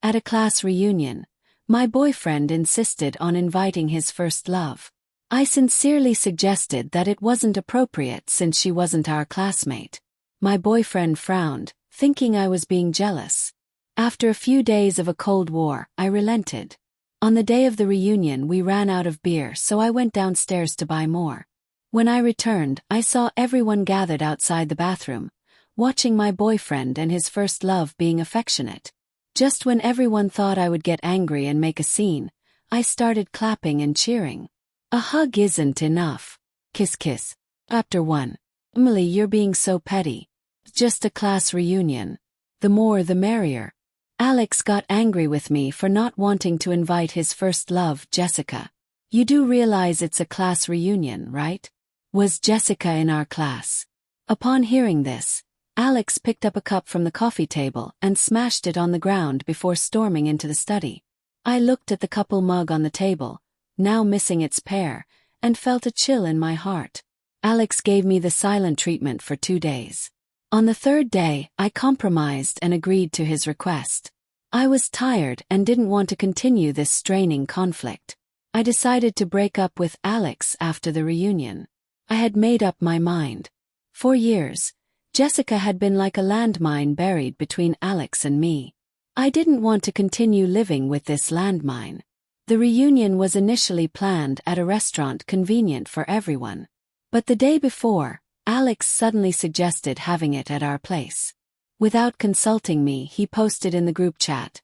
At a class reunion, my boyfriend insisted on inviting his first love. I sincerely suggested that it wasn't appropriate since she wasn't our classmate. My boyfriend frowned, thinking I was being jealous. After a few days of a cold war, I relented. On the day of the reunion we ran out of beer, so I went downstairs to buy more. When I returned, I saw everyone gathered outside the bathroom, watching my boyfriend and his first love being affectionate. Just when everyone thought I would get angry and make a scene, I started clapping and cheering. A hug isn't enough. Kiss kiss. Chapter 1. Emily, you're being so petty. Just a class reunion. The more the merrier. Alex got angry with me for not wanting to invite his first love, Jessica. You do realize it's a class reunion, right? Was Jessica in our class? Upon hearing this, Alex picked up a cup from the coffee table and smashed it on the ground before storming into the study. I looked at the couple mug on the table, now missing its pair, and felt a chill in my heart. Alex gave me the silent treatment for 2 days. On the 3rd day, I compromised and agreed to his request. I was tired and didn't want to continue this straining conflict. I decided to break up with Alex after the reunion. I had made up my mind. For years, Jessica had been like a landmine buried between Alex and me. I didn't want to continue living with this landmine. The reunion was initially planned at a restaurant convenient for everyone. But the day before, Alex suddenly suggested having it at our place. Without consulting me, he posted in the group chat,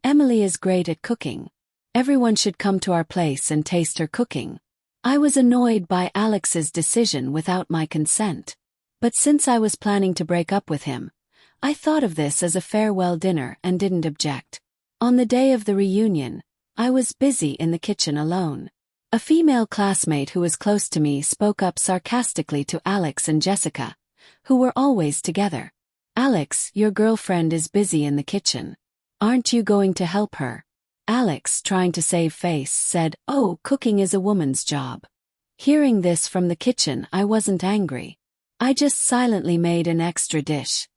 "Emily is great at cooking. Everyone should come to our place and taste her cooking." I was annoyed by Alex's decision without my consent. But since I was planning to break up with him, I thought of this as a farewell dinner and didn't object. On the day of the reunion, I was busy in the kitchen alone. A female classmate who was close to me spoke up sarcastically to Alex and Jessica, who were always together. "Alex, your girlfriend is busy in the kitchen. Aren't you going to help her?" Alex, trying to save face, said, "Oh, cooking is a woman's job." Hearing this from the kitchen, I wasn't angry. I just silently made an extra dish.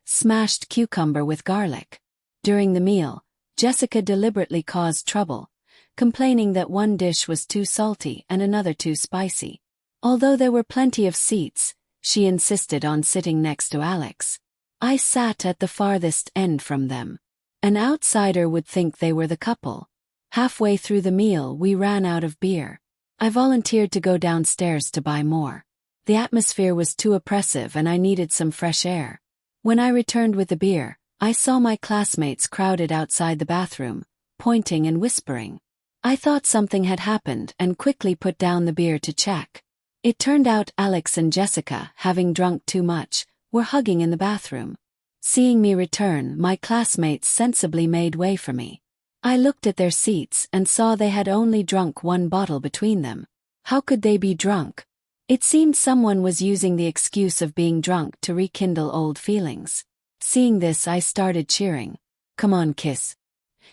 Smashed cucumber with garlic. During the meal, Jessica deliberately caused trouble, complaining that one dish was too salty and another too spicy. Although there were plenty of seats, she insisted on sitting next to Alex. I sat at the farthest end from them. An outsider would think they were the couple. Halfway through the meal we ran out of beer. I volunteered to go downstairs to buy more. The atmosphere was too oppressive and I needed some fresh air. When I returned with the beer, I saw my classmates crowded outside the bathroom, pointing and whispering. I thought something had happened and quickly put down the beer to check. It turned out Alex and Jessica, having drunk too much, were hugging in the bathroom. Seeing me return, my classmates sensibly made way for me. I looked at their seats and saw they had only drunk 1 bottle between them. How could they be drunk? It seemed someone was using the excuse of being drunk to rekindle old feelings. Seeing this, I started cheering. "Come on, kiss."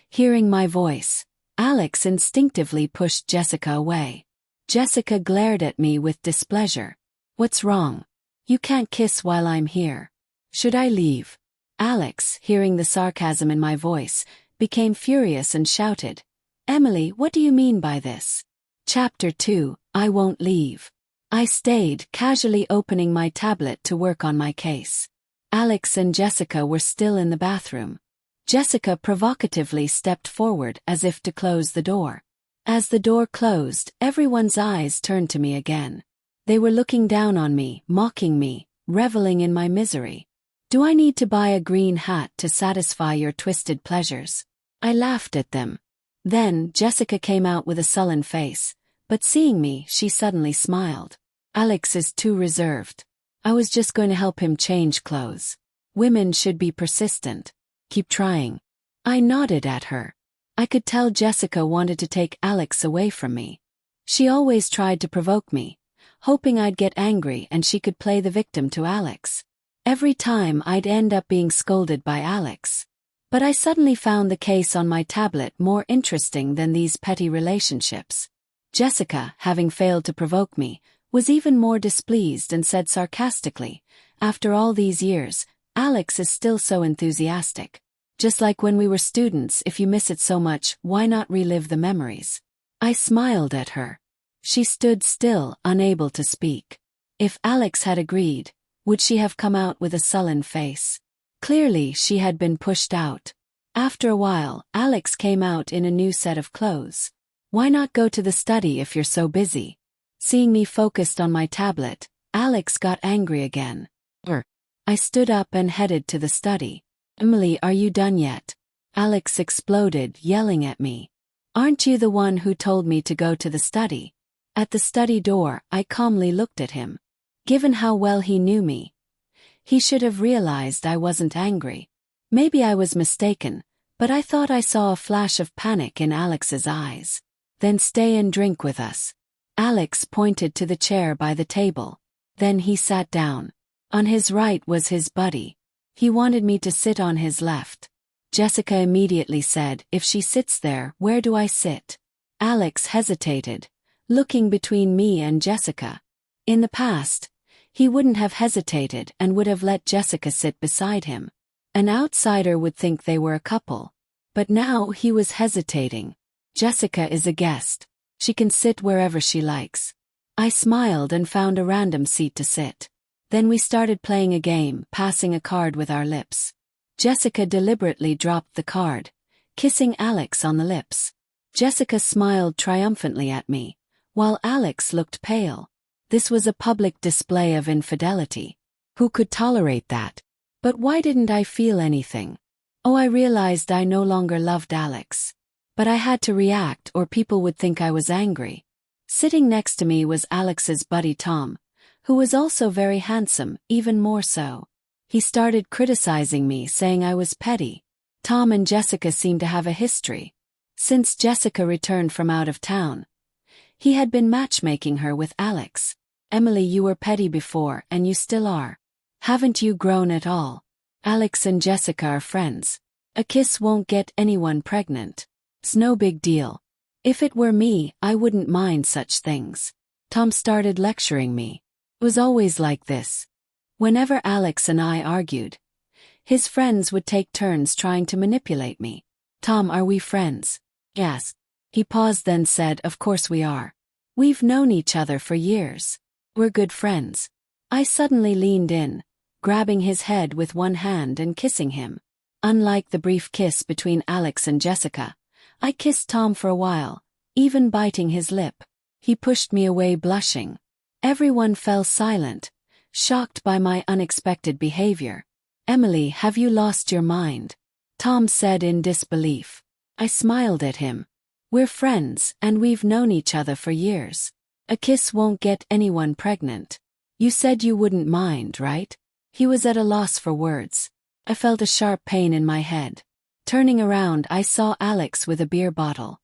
Hearing my voice, Alex instinctively pushed Jessica away. Jessica glared at me with displeasure. "What's wrong? You can't kiss while I'm here. Should I leave?" Alex, hearing the sarcasm in my voice, became furious and shouted, "Emily, what do you mean by this?" Chapter 2. I won't leave. I stayed, casually opening my tablet to work on my case. Alex and Jessica were still in the bathroom. Jessica provocatively stepped forward as if to close the door. As the door closed, everyone's eyes turned to me again. They were looking down on me, mocking me, reveling in my misery. "Do I need to buy a green hat to satisfy your twisted pleasures?" I laughed at them. Then Jessica came out with a sullen face, but seeing me, she suddenly smiled. "Alex is too reserved. I was just going to help him change clothes. Women should be persistent. Keep trying." I nodded at her. I could tell Jessica wanted to take Alex away from me. She always tried to provoke me, hoping I'd get angry and she could play the victim to Alex. Every time I'd end up being scolded by Alex. But I suddenly found the case on my tablet more interesting than these petty relationships. Jessica, having failed to provoke me, was even more displeased and said sarcastically, "After all these years, Alex is still so enthusiastic. Just like when we were students, if you miss it so much, why not relive the memories? I smiled at her. She stood still, unable to speak. If Alex had agreed, would she have come out with a sullen face? Clearly she had been pushed out. After a while, Alex came out in a new set of clothes. Why not go to the study if you're so busy? Seeing me focused on my tablet, Alex got angry again. I stood up and headed to the study. Emily, are you done yet? Alex exploded, yelling at me. Aren't you the one who told me to go to the study? At the study door, I calmly looked at him. Given how well he knew me, he should have realized I wasn't angry. Maybe I was mistaken, but I thought I saw a flash of panic in Alex's eyes. Then stay and drink with us. Alex pointed to the chair by the table. Then he sat down. On his right was his buddy. He wanted me to sit on his left. Jessica immediately said, if she sits there, where do I sit? Alex hesitated, looking between me and Jessica. In the past, he wouldn't have hesitated and would have let Jessica sit beside him. An outsider would think they were a couple. But now he was hesitating. Jessica is a guest. She can sit wherever she likes. I smiled and found a random seat to sit. Then we started playing a game, passing a card with our lips. Jessica deliberately dropped the card, kissing Alex on the lips. Jessica smiled triumphantly at me, while Alex looked pale. This was a public display of infidelity. Who could tolerate that? But why didn't I feel anything? Oh, I realized I no longer loved Alex. But I had to react or people would think I was angry. Sitting next to me was Alex's buddy Tom, who was also very handsome, even more so. He started criticizing me, saying I was petty. Tom and Jessica seemed to have a history. Since Jessica returned from out of town, he had been matchmaking her with Alex. Emily, you were petty before and you still are. Haven't you grown at all? Alex and Jessica are friends. A kiss won't get anyone pregnant. It's no big deal. If it were me, I wouldn't mind such things. Tom started lecturing me. It was always like this. Whenever Alex and I argued, his friends would take turns trying to manipulate me. Tom, are we friends? Yes. He paused, then said, of course we are. We've known each other for years. We're good friends. I suddenly leaned in, grabbing his head with one hand and kissing him. Unlike the brief kiss between Alex and Jessica, I kissed Tom for a while, even biting his lip. He pushed me away, blushing. Everyone fell silent, shocked by my unexpected behavior. Emily, have you lost your mind? Tom said in disbelief. I smiled at him. We're friends, and we've known each other for years. A kiss won't get anyone pregnant. You said you wouldn't mind, right? He was at a loss for words. I felt a sharp pain in my head. Turning around, I saw Alex with a beer bottle.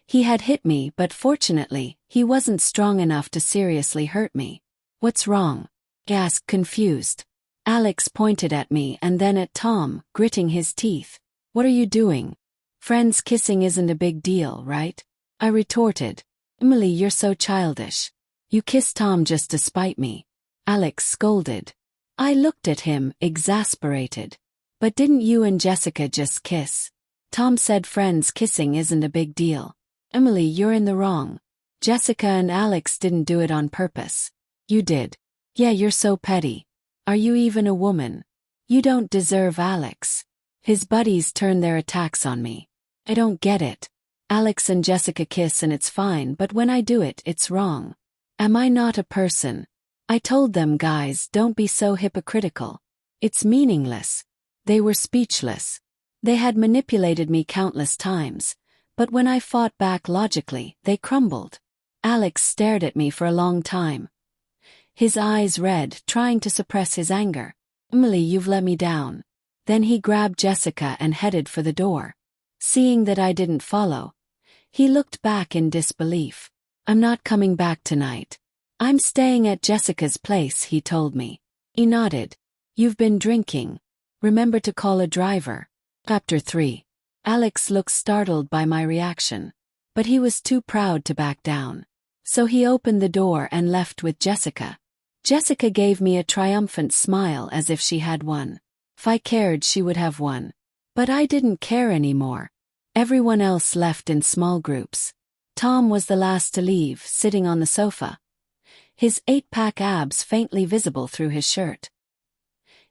He had hit me, but fortunately, he wasn't strong enough to seriously hurt me. What's wrong? I asked, confused. Alex pointed at me and then at Tom, gritting his teeth. What are you doing? Friends kissing isn't a big deal, right? I retorted. Emily, you're so childish. You kissed Tom just to spite me. Alex scolded. I looked at him, exasperated. But didn't you and Jessica just kiss? Tom said friends kissing isn't a big deal. Emily, you're in the wrong. Jessica and Alex didn't do it on purpose. You did. Yeah, you're so petty. Are you even a woman? You don't deserve Alex. His buddies turn their attacks on me. I don't get it. Alex and Jessica kiss and it's fine, but when I do it, it's wrong. Am I not a person? I told them, guys, don't be so hypocritical. It's meaningless. They were speechless. They had manipulated me countless times, but when I fought back logically, they crumbled. Alex stared at me for a long time. His eyes red, trying to suppress his anger. Emily, you've let me down. Then he grabbed Jessica and headed for the door. Seeing that I didn't follow, he looked back in disbelief. I'm not coming back tonight. I'm staying at Jessica's place, he told me. He nodded. You've been drinking. Remember to call a driver. Chapter 3. Alex looked startled by my reaction, but he was too proud to back down. So he opened the door and left with Jessica. Jessica gave me a triumphant smile as if she had won. If I cared, she would have won. But I didn't care anymore. Everyone else left in small groups. Tom was the last to leave, sitting on the sofa, his 8-pack abs faintly visible through his shirt.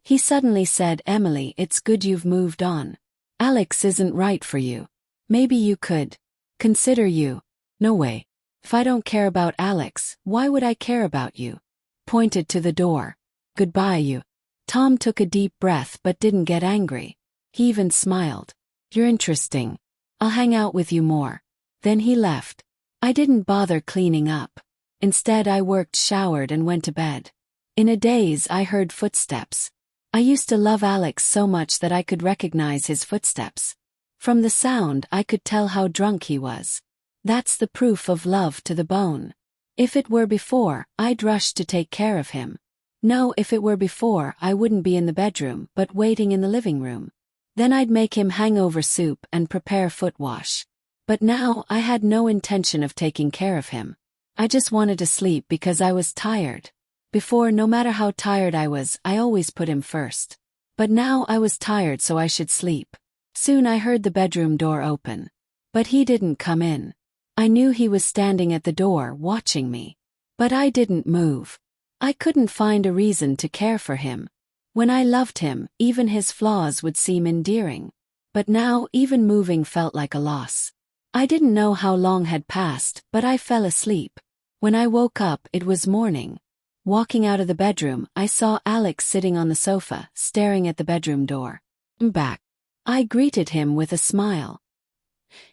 He suddenly said, "Emily, it's good you've moved on. Alex isn't right for you. Maybe you could consider you." "No way. If I don't care about Alex, why would I care about you?" Pointed to the door. "Goodbye, you." Tom took a deep breath but didn't get angry. He even smiled. "You're interesting. I'll hang out with you more." Then he left. I didn't bother cleaning up. Instead, I worked, showered, and went to bed. In a daze, I heard footsteps. I used to love Alex so much that I could recognize his footsteps. From the sound, I could tell how drunk he was. That's the proof of love to the bone. If it were before, I'd rush to take care of him. No, if it were before, I wouldn't be in the bedroom, but waiting in the living room. Then I'd make him hangover soup and prepare foot wash. But now, I had no intention of taking care of him. I just wanted to sleep because I was tired. Before, no matter how tired I was, I always put him first. But now I was tired, so I should sleep. Soon I heard the bedroom door open. But he didn't come in. I knew he was standing at the door, watching me. But I didn't move. I couldn't find a reason to care for him. When I loved him, even his flaws would seem endearing. But now, even moving felt like a loss. I didn't know how long had passed, but I fell asleep. When I woke up, it was morning. Walking out of the bedroom, I saw Alex sitting on the sofa, staring at the bedroom door. "I'm back." I greeted him with a smile.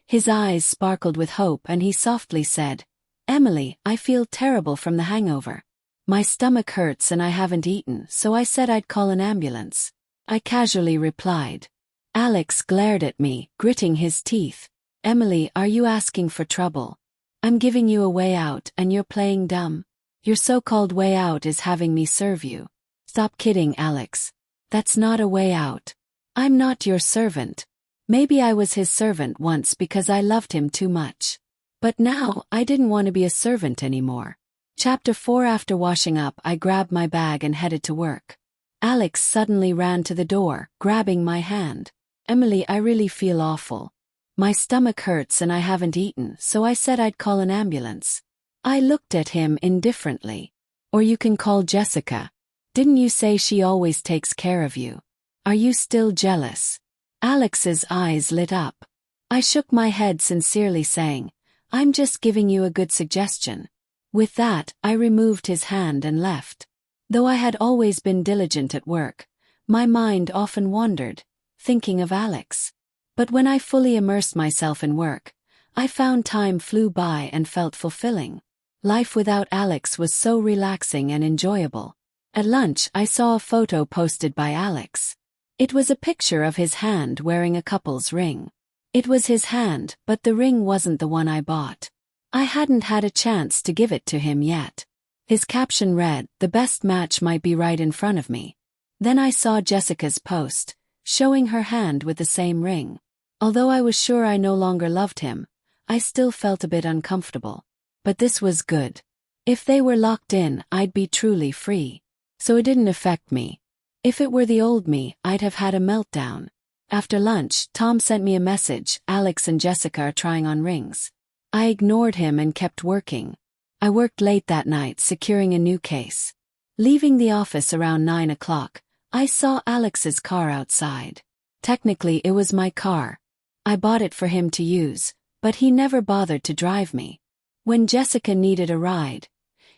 His eyes sparkled with hope and he softly said, "Emily, I feel terrible from the hangover. My stomach hurts and I haven't eaten, so I said I'd call an ambulance." I casually replied. Alex glared at me, gritting his teeth. "Emily, are you asking for trouble? I'm giving you a way out and you're playing dumb. Your so-called way out is having me serve you." "Stop kidding, Alex. That's not a way out. I'm not your servant. Maybe I was his servant once because I loved him too much. But now, I didn't want to be a servant anymore." Chapter 4. After washing up, I grabbed my bag and headed to work. Alex suddenly ran to the door, grabbing my hand. "Emily, I really feel awful. My stomach hurts and I haven't eaten, so I said I'd call an ambulance." I looked at him indifferently. "Or you can call Jessica. Didn't you say she always takes care of you? Are you still jealous?" Alex's eyes lit up. I shook my head sincerely, saying, "I'm just giving you a good suggestion." With that, I removed his hand and left. Though I had always been diligent at work, my mind often wandered, thinking of Alex. But when I fully immersed myself in work, I found time flew by and felt fulfilling. Life without Alex was so relaxing and enjoyable. At lunch, I saw a photo posted by Alex. It was a picture of his hand wearing a couple's ring. It was his hand, but the ring wasn't the one I bought. I hadn't had a chance to give it to him yet. His caption read, "The best match might be right in front of me." Then I saw Jessica's post, showing her hand with the same ring. Although I was sure I no longer loved him, I still felt a bit uncomfortable. But this was good. If they were locked in, I'd be truly free. So it didn't affect me. If it were the old me, I'd have had a meltdown. After lunch, Tom sent me a message, "Alex and Jessica are trying on rings." I ignored him and kept working. I worked late that night, securing a new case. Leaving the office around 9 o'clock, I saw Alex's car outside. Technically, it was my car. I bought it for him to use, but he never bothered to drive me. When Jessica needed a ride,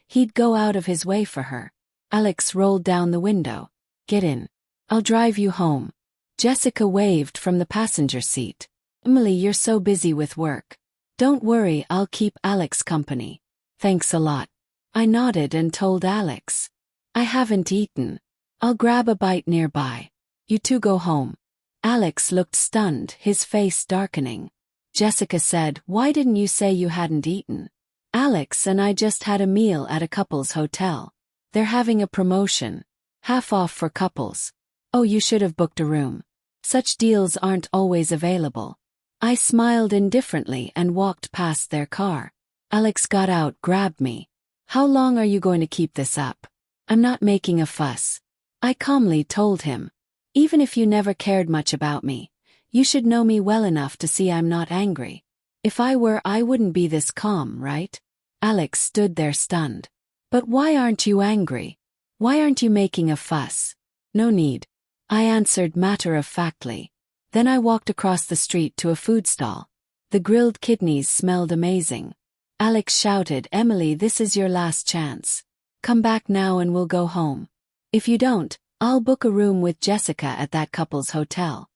he'd go out of his way for her. Alex rolled down the window. "Get in. I'll drive you home." Jessica waved from the passenger seat. "Emily, you're so busy with work. Don't worry, I'll keep Alex company." "Thanks a lot." I nodded and told Alex. "I haven't eaten. I'll grab a bite nearby. You two go home." Alex looked stunned, his face darkening. Jessica said, "Why didn't you say you hadn't eaten?" "Alex and I just had a meal at a couple's hotel. They're having a promotion. Half off for couples. Oh, you should have booked a room. Such deals aren't always available." I smiled indifferently and walked past their car. Alex got out, grabbed me. "How long are you going to keep this up?" "I'm not making a fuss." I calmly told him. "Even if you never cared much about me, You should know me well enough to see I'm not angry. If I were, I wouldn't be this calm, right? Alex stood there stunned. But why aren't you angry? Why aren't you making a fuss? No need, I answered matter-of-factly. Then I walked across the street to a food stall. The grilled kidneys smelled amazing. Alex shouted, Emily, this is your last chance. Come back now and we'll go home. If you don't, I'll book a room with Jessica at that couple's hotel.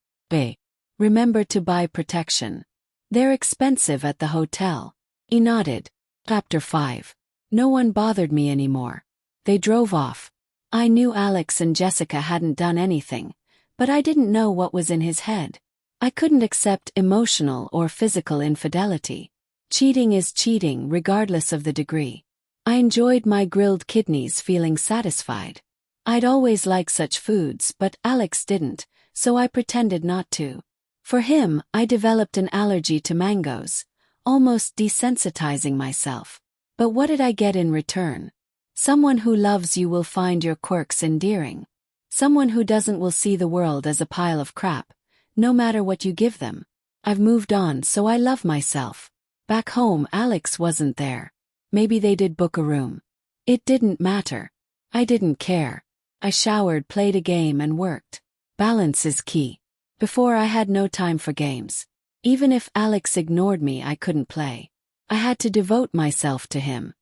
Remember to buy protection. They're expensive at the hotel. He nodded. Chapter 5. No one bothered me anymore. They drove off. I knew Alex and Jessica hadn't done anything, but I didn't know what was in his head. I couldn't accept emotional or physical infidelity. Cheating is cheating regardless of the degree. I enjoyed my grilled kidneys feeling satisfied. I'd always liked such foods, but Alex didn't, so I pretended not to. For him, I developed an allergy to mangoes, almost desensitizing myself. But what did I get in return? Someone who loves you will find your quirks endearing. Someone who doesn't will see the world as a pile of crap, no matter what you give them. I've moved on, so I love myself. Back home, Alex wasn't there. Maybe they did book a room. It didn't matter. I didn't care. I showered, played a game, and worked. Balance is key. Before, I had no time for games. Even if Alex ignored me, I couldn't play. I had to devote myself to him.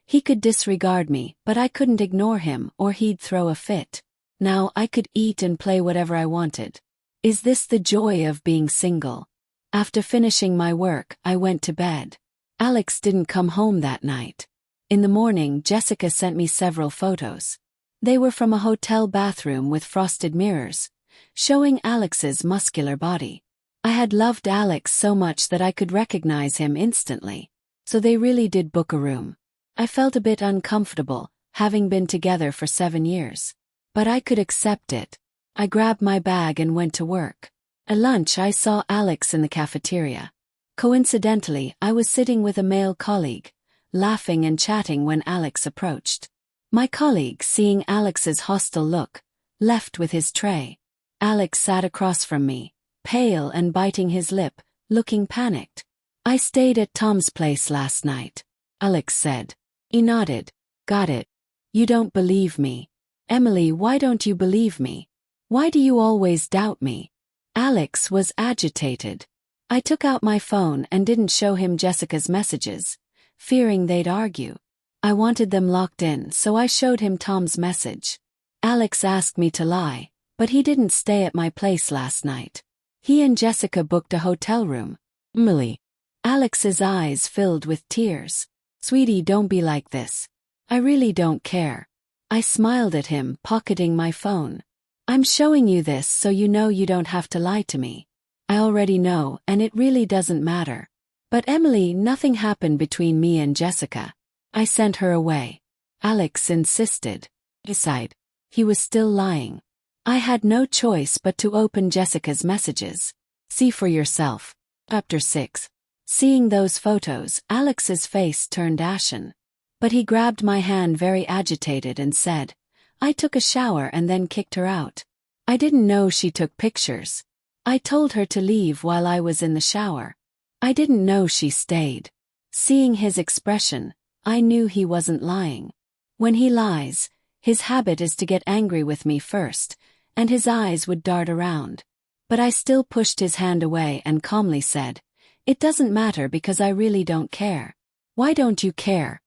He could disregard me, but I couldn't ignore him or he'd throw a fit. Now I could eat and play whatever I wanted. Is this the joy of being single? After finishing my work, I went to bed. Alex didn't come home that night. In the morning, Jessica sent me several photos. They were from a hotel bathroom with frosted mirrors, showing Alex's muscular body. I had loved Alex so much that I could recognize him instantly. So they really did book a room. I felt a bit uncomfortable, having been together for 7 years. But I could accept it. I grabbed my bag and went to work. At lunch, I saw Alex in the cafeteria. Coincidentally, I was sitting with a male colleague, laughing and chatting when Alex approached. My colleague, seeing Alex's hostile look, left with his tray. Alex sat across from me, pale and biting his lip, looking panicked. I stayed at Tom's place last night, Alex said. He nodded. Got it. You don't believe me. Emily, why don't you believe me? Why do you always doubt me? Alex was agitated. I took out my phone and didn't show him Jessica's messages, fearing they'd argue. I wanted them locked in, so I showed him Tom's message. Alex asked me to lie, but he didn't stay at my place last night. He and Jessica booked a hotel room. Emily. Alex's eyes filled with tears. Sweetie, don't be like this. I really don't care. I smiled at him, pocketing my phone. I'm showing you this so you know you don't have to lie to me. I already know, and it really doesn't matter. But Emily, nothing happened between me and Jessica. I sent her away. Alex insisted. Decide. He was still lying. I had no choice but to open Jessica's messages. See for yourself. Chapter 6. Seeing those photos, Alex's face turned ashen. But he grabbed my hand very agitated and said, I took a shower and then kicked her out. I didn't know she took pictures. I told her to leave while I was in the shower. I didn't know she stayed. Seeing his expression, I knew he wasn't lying. When he lies, his habit is to get angry with me first, and his eyes would dart around. But I still pushed his hand away and calmly said, It doesn't matter because I really don't care. Why don't you care?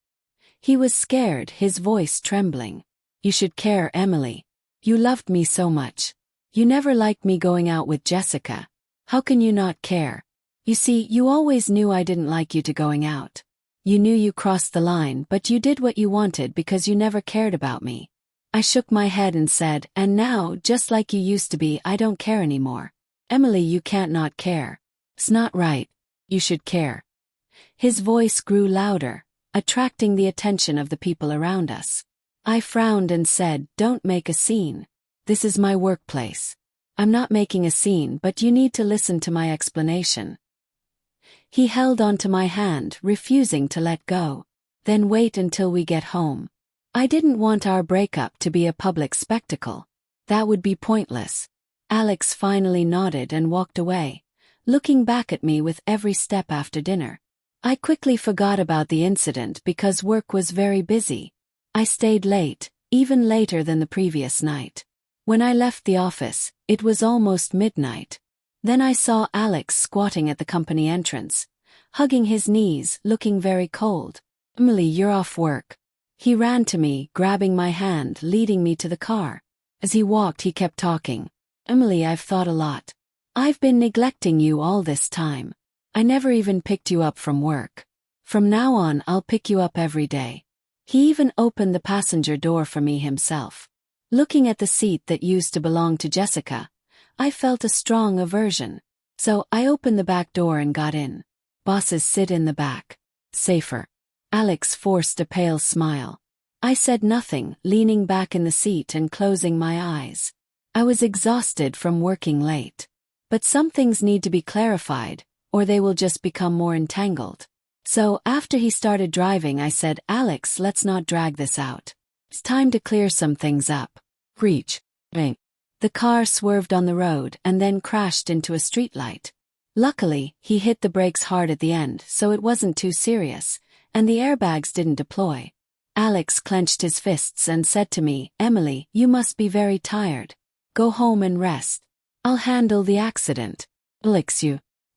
He was scared, his voice trembling. You should care, Emily. You loved me so much. You never liked me going out with Jessica. How can you not care? You see, you always knew I didn't like you to going out. You knew you crossed the line, but you did what you wanted because you never cared about me. I shook my head and said, and now, just like you used to be, I don't care anymore. Emily, you can't not care. It's not right. You should care. His voice grew louder, attracting the attention of the people around us. I frowned and said, Don't make a scene. This is my workplace. I'm not making a scene, but you need to listen to my explanation. He held onto my hand, refusing to let go. Then wait until we get home. I didn't want our breakup to be a public spectacle. That would be pointless. Alex finally nodded and walked away, looking back at me with every step after dinner. I quickly forgot about the incident because work was very busy. I stayed late, even later than the previous night. When I left the office, it was almost midnight. Then I saw Alex squatting at the company entrance, hugging his knees, looking very cold. "Emily, you're off work." He ran to me, grabbing my hand, leading me to the car. As he walked, he kept talking. "Emily, I've thought a lot. I've been neglecting you all this time. I never even picked you up from work. From now on, I'll pick you up every day." He even opened the passenger door for me himself. Looking at the seat that used to belong to Jessica, I felt a strong aversion. So I opened the back door and got in. "Bosses sit in the back. Safer." Alex forced a pale smile. I said nothing, leaning back in the seat and closing my eyes. I was exhausted from working late. But some things need to be clarified, or they will just become more entangled. So, after he started driving, I said, "Alex, let's not drag this out. It's time to clear some things up." Reach. Bang. The car swerved on the road and then crashed into a streetlight. Luckily, he hit the brakes hard at the end, so it wasn't too serious, and the airbags didn't deploy. Alex clenched his fists and said to me, "Emily, you must be very tired. Go home and rest. I'll handle the accident." "Alex,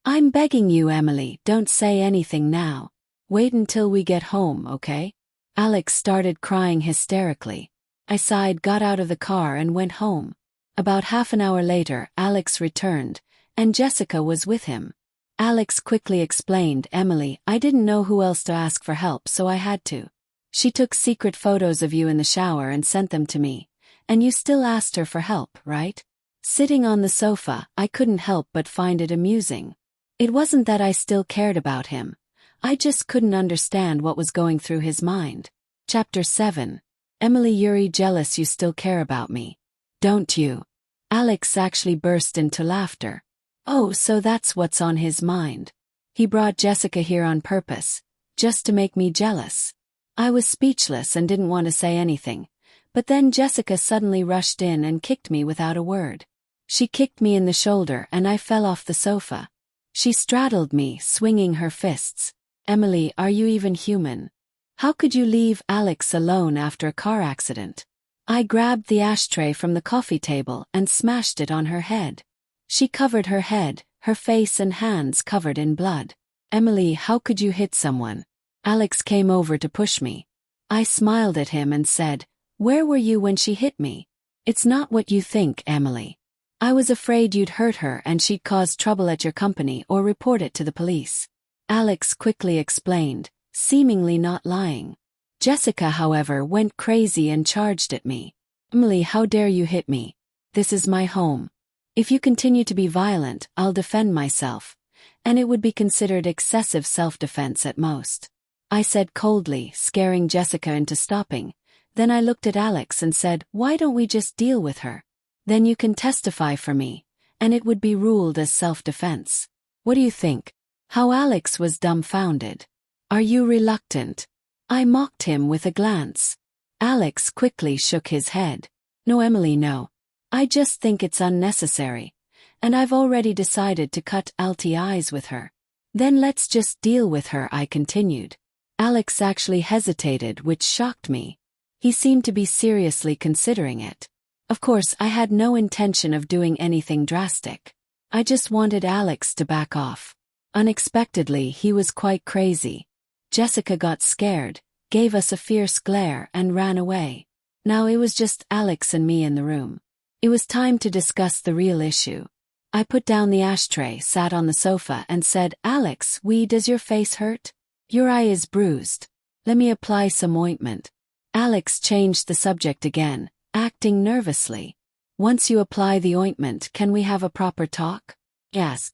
I'm begging you, Emily, don't say anything now. Wait until we get home, okay?" Alex started crying hysterically. I sighed, got out of the car and went home. About half an hour later, Alex returned, and Jessica was with him. Alex quickly explained, "Emily, I didn't know who else to ask for help, so I had to. She took secret photos of you in the shower and sent them to me. And you still asked her for help, right?" Sitting on the sofa, I couldn't help but find it amusing. It wasn't that I still cared about him. I just couldn't understand what was going through his mind. Chapter 7. "Emily, you're jealous you still care about me. Don't you?" Alex actually burst into laughter. "Oh, so that's what's on his mind. He brought Jessica here on purpose, just to make me jealous." I was speechless and didn't want to say anything, but then Jessica suddenly rushed in and kicked me without a word. She kicked me in the shoulder and I fell off the sofa. She straddled me, swinging her fists. "Emily, are you even human? How could you leave Alex alone after a car accident?" I grabbed the ashtray from the coffee table and smashed it on her head. She covered her head, her face and hands covered in blood. "Emily, how could you hit someone?" Alex came over to push me. I smiled at him and said, "Where were you when she hit me? It's not what you think, Emily. I was afraid you'd hurt her and she'd cause trouble at your company or report it to the police." Alex quickly explained, seemingly not lying. Jessica, however, went crazy and charged at me. "Emily, how dare you hit me? This is my home. If you continue to be violent, I'll defend myself, and it would be considered excessive self-defense at most," I said coldly, scaring Jessica into stopping. Then I looked at Alex and said, "Why don't we just deal with her? Then you can testify for me, and it would be ruled as self-defense. What do you think?" How Alex was dumbfounded. "Are you reluctant?" I mocked him with a glance. Alex quickly shook his head. "No, Emily, no. I just think it's unnecessary, and I've already decided to cut LTIs with her." "Then let's just deal with her," I continued. Alex actually hesitated, which shocked me. He seemed to be seriously considering it. Of course, I had no intention of doing anything drastic. I just wanted Alex to back off. Unexpectedly, he was quite crazy. Jessica got scared, gave us a fierce glare, and ran away. Now it was just Alex and me in the room. It was time to discuss the real issue. I put down the ashtray, sat on the sofa, and said, "Alex, does your face hurt? Your eye is bruised. Let me apply some ointment." Alex changed the subject again, acting nervously. "Once you apply the ointment, can we have a proper talk?" "Yes."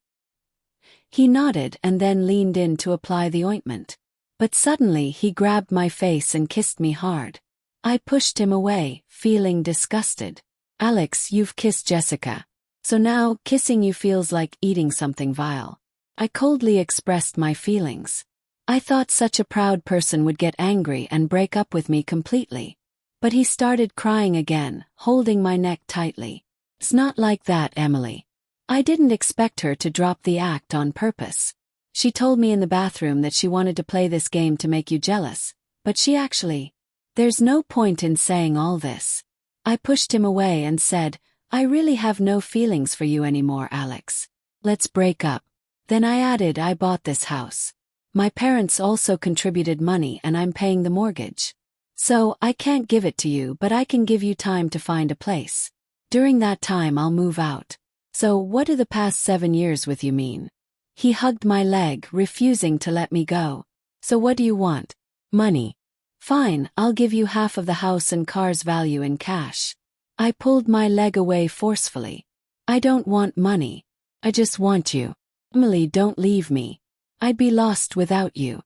He nodded and then leaned in to apply the ointment. But suddenly he grabbed my face and kissed me hard. I pushed him away, feeling disgusted. "Alex, you've kissed Jessica. So now, kissing you feels like eating something vile." I coldly expressed my feelings. I thought such a proud person would get angry and break up with me completely. But he started crying again, holding my neck tightly. It's not like that, Emily. I didn't expect her to drop the act on purpose. She told me in the bathroom that she wanted to play this game to make you jealous, but she actually... There's no point in saying all this. I pushed him away and said, I really have no feelings for you anymore, Alex. Let's break up. Then I added I bought this house. My parents also contributed money and I'm paying the mortgage. So, I can't give it to you, but I can give you time to find a place. During that time I'll move out. So, what do the past 7 years with you mean? He hugged my leg, refusing to let me go. So what do you want? Money. Fine, I'll give you half of the house and car's value in cash. I pulled my leg away forcefully. I don't want money. I just want you. Emily, don't leave me. I'd be lost without you.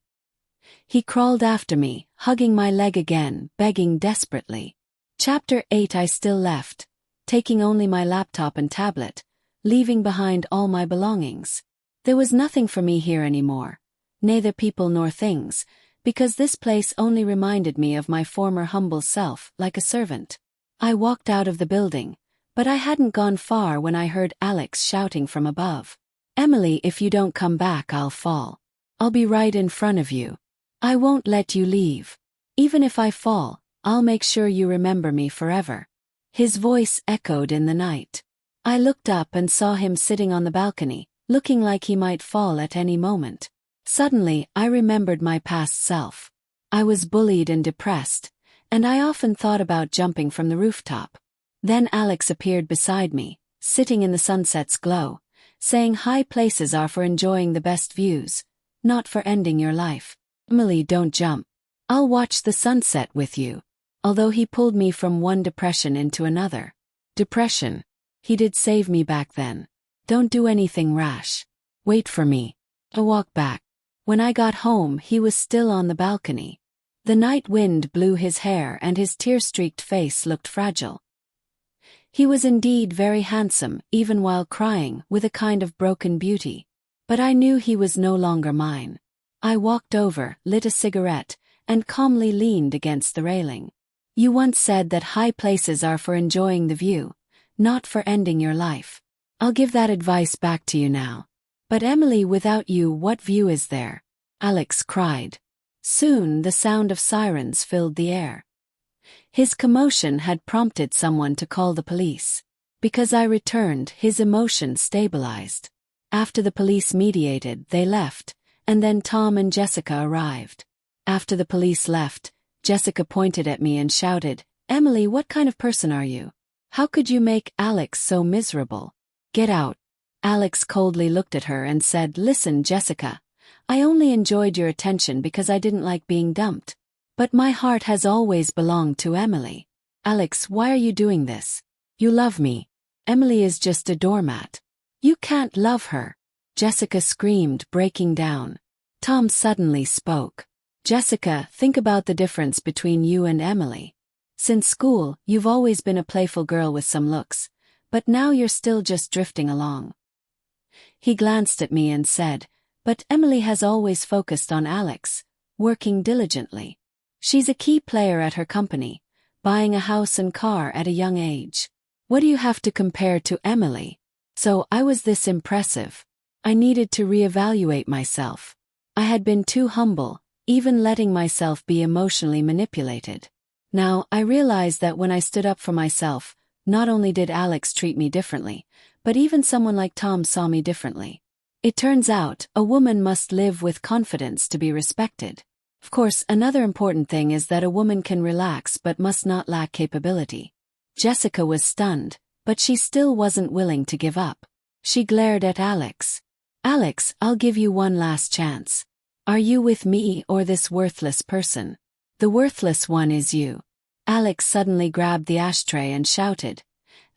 He crawled after me, hugging my leg again, begging desperately. Chapter 8. I still left, taking only my laptop and tablet, leaving behind all my belongings. There was nothing for me here anymore, neither people nor things, because this place only reminded me of my former humble self, like a servant. I walked out of the building, but I hadn't gone far when I heard Alex shouting from above. Emily, if you don't come back, I'll fall. I'll be right in front of you. I won't let you leave. Even if I fall, I'll make sure you remember me forever. His voice echoed in the night. I looked up and saw him sitting on the balcony, looking like he might fall at any moment. Suddenly, I remembered my past self. I was bullied and depressed, and I often thought about jumping from the rooftop. Then Alex appeared beside me, sitting in the sunset's glow, saying high places are for enjoying the best views, not for ending your life. Emily, don't jump. I'll watch the sunset with you. Although he pulled me from one depression into another. Depression. He did save me back then. Don't do anything rash. Wait for me. I walked back. When I got home, he was still on the balcony. The night wind blew his hair and his tear-streaked face looked fragile. He was indeed very handsome, even while crying, with a kind of broken beauty. But I knew he was no longer mine. I walked over, lit a cigarette, and calmly leaned against the railing. You once said that high places are for enjoying the view, not for ending your life. I'll give that advice back to you now. But Emily, without you, what view is there? Alex cried. Soon the sound of sirens filled the air. His commotion had prompted someone to call the police. Because I returned, his emotion stabilized. After the police mediated, they left, and then Tom and Jessica arrived. After the police left, Jessica pointed at me and shouted, Emily, what kind of person are you? How could you make Alex so miserable? Get out. Alex coldly looked at her and said, Listen, Jessica, I only enjoyed your attention because I didn't like being dumped. But my heart has always belonged to Emily. Alex, why are you doing this? You love me. Emily is just a doormat. You can't love her. Jessica screamed, breaking down. Tom suddenly spoke. Jessica, think about the difference between you and Emily. Since school, you've always been a playful girl with some looks, but now you're still just drifting along. He glanced at me and said, But Emily has always focused on Alex, working diligently. She's a key player at her company, buying a house and car at a young age. What do you have to compare to Emily? So I was this impressive. I needed to reevaluate myself. I had been too humble, even letting myself be emotionally manipulated. Now, I realized that when I stood up for myself, not only did Alex treat me differently, but even someone like Tom saw me differently. It turns out, a woman must live with confidence to be respected. Of course, another important thing is that a woman can relax but must not lack capability. Jessica was stunned, but she still wasn't willing to give up. She glared at Alex. Alex, I'll give you one last chance. Are you with me or this worthless person? The worthless one is you. Alex suddenly grabbed the ashtray and shouted,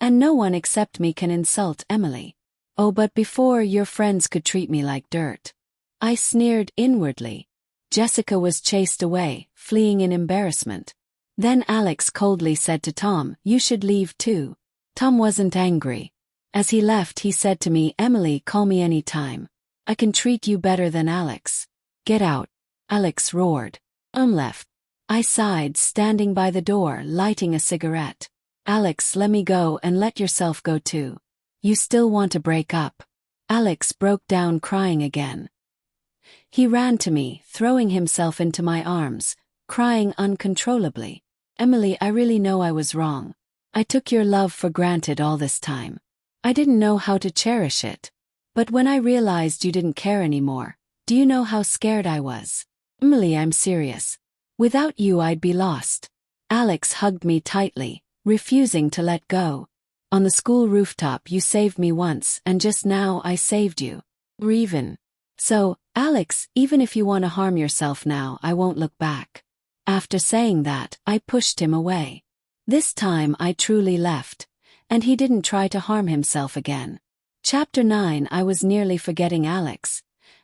And no one except me can insult Emily. Oh, but before your friends could treat me like dirt. I sneered inwardly. Jessica was chased away, fleeing in embarrassment. Then Alex coldly said to Tom, You should leave too. Tom wasn't angry. As he left, he said to me, Emily, call me any time. I can treat you better than Alex. Get out. Alex roared. Left. I sighed, standing by the door, lighting a cigarette. Alex, let me go and let yourself go too. You still want to break up? Alex broke down crying again. He ran to me, throwing himself into my arms, crying uncontrollably. Emily, I really know I was wrong. I took your love for granted all this time. I didn't know how to cherish it. But when I realized you didn't care anymore, do you know how scared I was? Emily, I'm serious. Without you I'd be lost. Alex hugged me tightly, refusing to let go. On the school rooftop you saved me once, and just now I saved you. Even. So, Alex, even if you want to harm yourself now, I won't look back. After saying that, I pushed him away. This time I truly left, and he didn't try to harm himself again. Chapter 9. I was nearly forgetting Alex,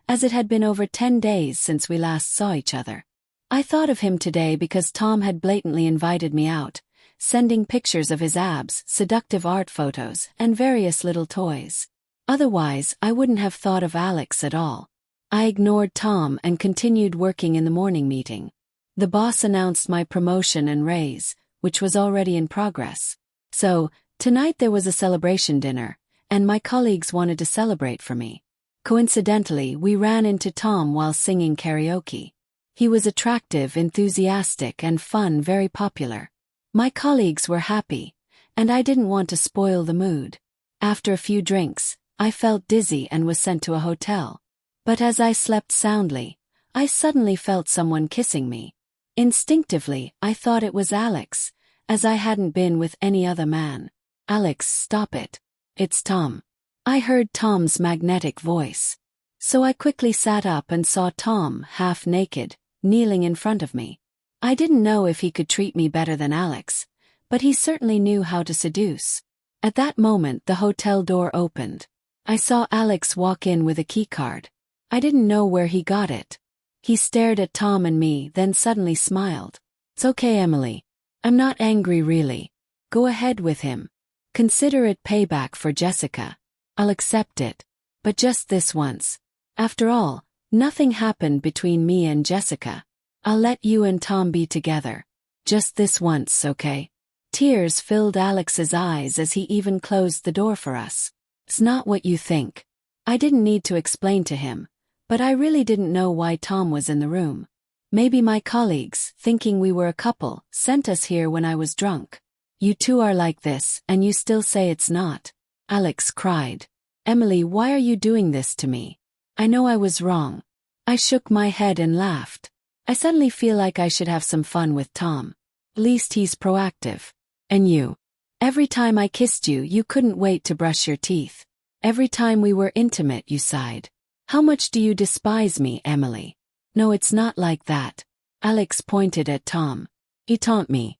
as it had been over 10 days since we last saw each other. I thought of him today because Tom had blatantly invited me out, sending pictures of his abs, seductive art photos, and various little toys. Otherwise, I wouldn't have thought of Alex at all. I ignored Tom and continued working in the morning meeting. The boss announced my promotion and raise, which was already in progress. So, tonight there was a celebration dinner, and my colleagues wanted to celebrate for me. Coincidentally, we ran into Tom while singing karaoke. He was attractive, enthusiastic, and fun, very popular. My colleagues were happy, and I didn't want to spoil the mood. After a few drinks, I felt dizzy and was sent to a hotel. But as I slept soundly, I suddenly felt someone kissing me. Instinctively, I thought it was Alex, as I hadn't been with any other man. Alex, stop it. It's Tom. I heard Tom's magnetic voice. So I quickly sat up and saw Tom, half naked, kneeling in front of me. I didn't know if he could treat me better than Alex, but he certainly knew how to seduce. At that moment the hotel door opened. I saw Alex walk in with a keycard. I didn't know where he got it. He stared at Tom and me, then suddenly smiled. It's okay, Emily. I'm not angry really. Go ahead with him. Consider it payback for Jessica. I'll accept it. But just this once. After all, nothing happened between me and Jessica. I'll let you and Tom be together. Just this once, okay? Tears filled Alex's eyes as he even closed the door for us. It's not what you think. I didn't need to explain to him, but I really didn't know why Tom was in the room. Maybe my colleagues, thinking we were a couple, sent us here when I was drunk. You two are like this, and you still say it's not. Alex cried. Emily, why are you doing this to me? I know I was wrong. I shook my head and laughed. I suddenly feel like I should have some fun with Tom. At least he's proactive. And you? Every time I kissed you, you couldn't wait to brush your teeth. Every time we were intimate, you sighed. How much do you despise me, Emily? No, it's not like that. Alex pointed at Tom. He taunt me.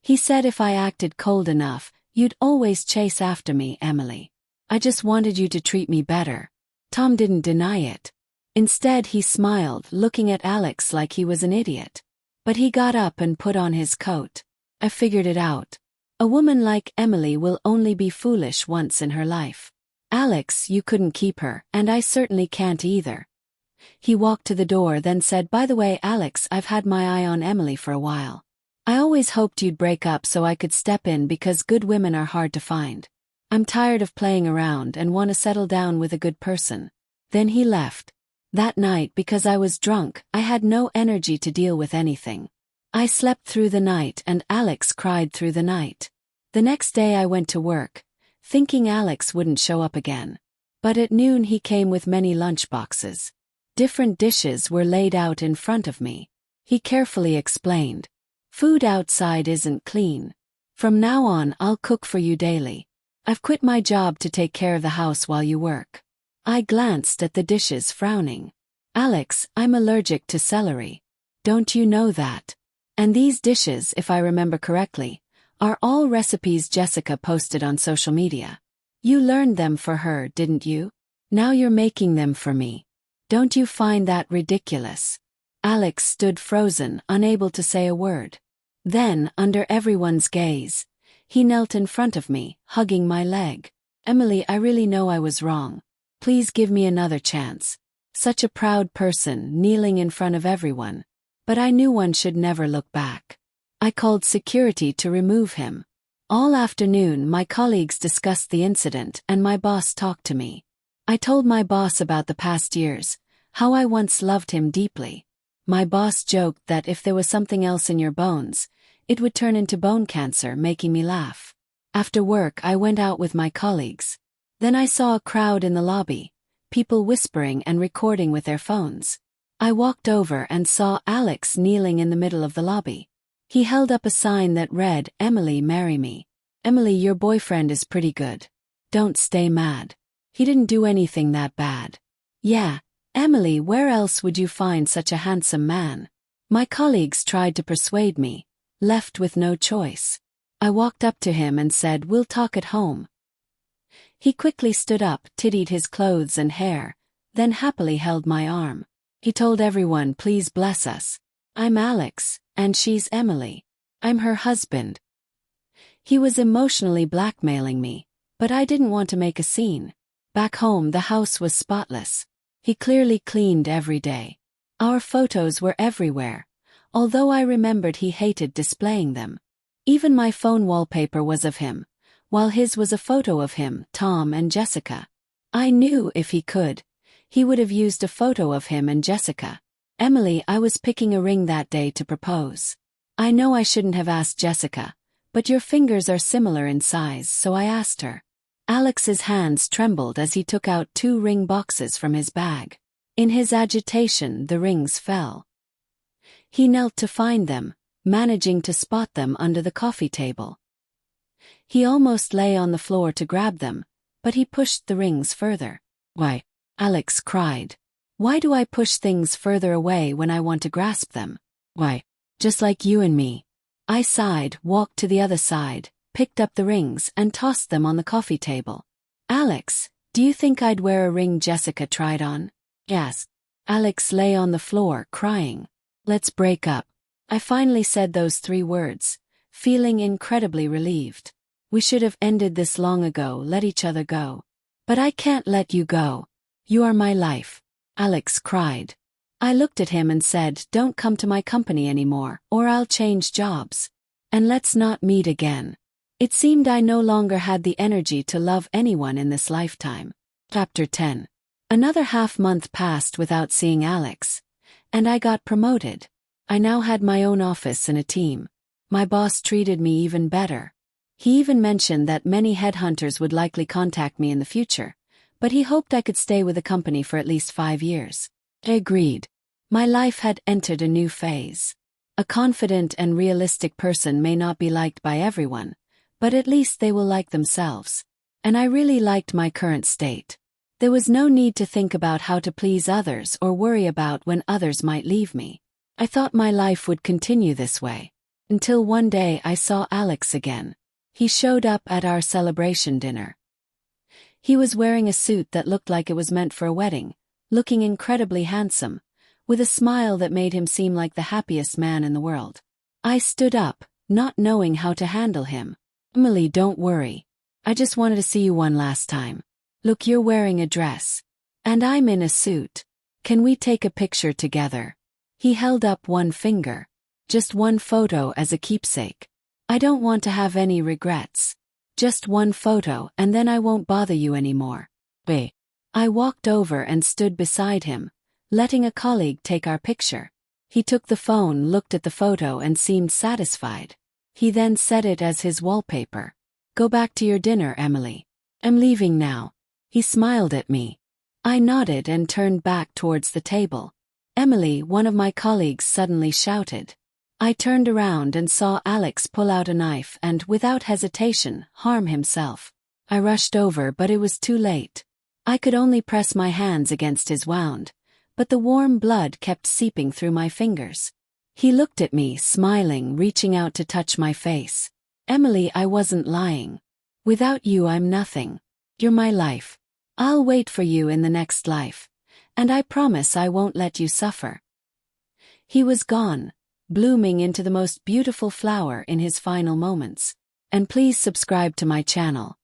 He said if I acted cold enough, you'd always chase after me, Emily. I just wanted you to treat me better. Tom didn't deny it. Instead, he smiled, looking at Alex like he was an idiot. But he got up and put on his coat. I figured it out. A woman like Emily will only be foolish once in her life. Alex, you couldn't keep her, and I certainly can't either. He walked to the door, then said, by the way, Alex, I've had my eye on Emily for a while. I always hoped you'd break up so I could step in because good women are hard to find. I'm tired of playing around and want to settle down with a good person. Then he left. That night, because I was drunk, I had no energy to deal with anything. I slept through the night and Alex cried through the night. The next day I went to work, thinking Alex wouldn't show up again. But at noon he came with many lunchboxes. Different dishes were laid out in front of me. He carefully explained. Food outside isn't clean. From now on I'll cook for you daily. I've quit my job to take care of the house while you work. I glanced at the dishes, frowning. Alex, I'm allergic to celery. Don't you know that? And these dishes, if I remember correctly, are all recipes Jessica posted on social media. You learned them for her, didn't you? Now you're making them for me. Don't you find that ridiculous? Alex stood frozen, unable to say a word. Then, under everyone's gaze, he knelt in front of me, hugging my leg. Emily, I really know I was wrong. Please give me another chance. Such a proud person, kneeling in front of everyone. But I knew one should never look back. I called security to remove him. All afternoon my colleagues discussed the incident and my boss talked to me. I told my boss about the past years, how I once loved him deeply. My boss joked that if there was something else in your bones, it would turn into bone cancer, making me laugh. After work I went out with my colleagues. Then I saw a crowd in the lobby, people whispering and recording with their phones. I walked over and saw Alex kneeling in the middle of the lobby. He held up a sign that read, "Emily, marry me." "Emily, your boyfriend is pretty good. Don't stay mad. He didn't do anything that bad." "Yeah, Emily, where else would you find such a handsome man?" My colleagues tried to persuade me, left with no choice. I walked up to him and said, "We'll talk at home." He quickly stood up, tidied his clothes and hair, then happily held my arm. He told everyone, "Please bless us. I'm Alex, and she's Emily. I'm her husband." He was emotionally blackmailing me, but I didn't want to make a scene. Back home the house was spotless. He clearly cleaned every day. Our photos were everywhere, although I remembered he hated displaying them. Even my phone wallpaper was of him, while his was a photo of him, Tom and Jessica. I knew if he could, he would have used a photo of him and Jessica. "Emily, I was picking a ring that day to propose. I know I shouldn't have asked Jessica, but your fingers are similar in size, so I asked her." Alex's hands trembled as he took out 2 ring boxes from his bag. In his agitation, the rings fell. He knelt to find them, managing to spot them under the coffee table. He almost lay on the floor to grab them, but he pushed the rings further. "Why?" Alex cried. "Why do I push things further away when I want to grasp them? Why? Just like you and me." I sighed, walked to the other side, picked up the rings and tossed them on the coffee table. "Alex, do you think I'd wear a ring Jessica tried on?" "Yes." Alex lay on the floor, crying. "Let's break up." I finally said those 3 words, feeling incredibly relieved. "We should have ended this long ago, let each other go." "But I can't let you go. You are my life," Alex cried. I looked at him and said, "Don't come to my company anymore, or I'll change jobs. And let's not meet again." It seemed I no longer had the energy to love anyone in this lifetime. Chapter 10. Another half-month passed without seeing Alex, and I got promoted. I now had my own office and a team. My boss treated me even better. He even mentioned that many headhunters would likely contact me in the future, but he hoped I could stay with the company for at least 5 years. I agreed. My life had entered a new phase. A confident and realistic person may not be liked by everyone, but at least they will like themselves. And I really liked my current state. There was no need to think about how to please others or worry about when others might leave me. I thought my life would continue this way. Until one day I saw Alex again. He showed up at our celebration dinner. He was wearing a suit that looked like it was meant for a wedding, looking incredibly handsome, with a smile that made him seem like the happiest man in the world. I stood up, not knowing how to handle him. "Emily, don't worry. I just wanted to see you one last time. Look, you're wearing a dress. And I'm in a suit. Can we take a picture together?" He held up one finger. "Just one photo as a keepsake. I don't want to have any regrets. Just one photo and then I won't bother you anymore." Wait. I walked over and stood beside him, letting a colleague take our picture. He took the phone, looked at the photo and seemed satisfied. He then set it as his wallpaper. "Go back to your dinner, Emily. I'm leaving now." He smiled at me. I nodded and turned back towards the table. "Emily," one of my colleagues suddenly shouted. I turned around and saw Alex pull out a knife and, without hesitation, harm himself. I rushed over, but it was too late. I could only press my hands against his wound, but the warm blood kept seeping through my fingers. He looked at me, smiling, reaching out to touch my face. "Emily, I wasn't lying. Without you I'm nothing. You're my life. I'll wait for you in the next life. And I promise I won't let you suffer." He was gone, blooming into the most beautiful flower in his final moments. And please subscribe to my channel.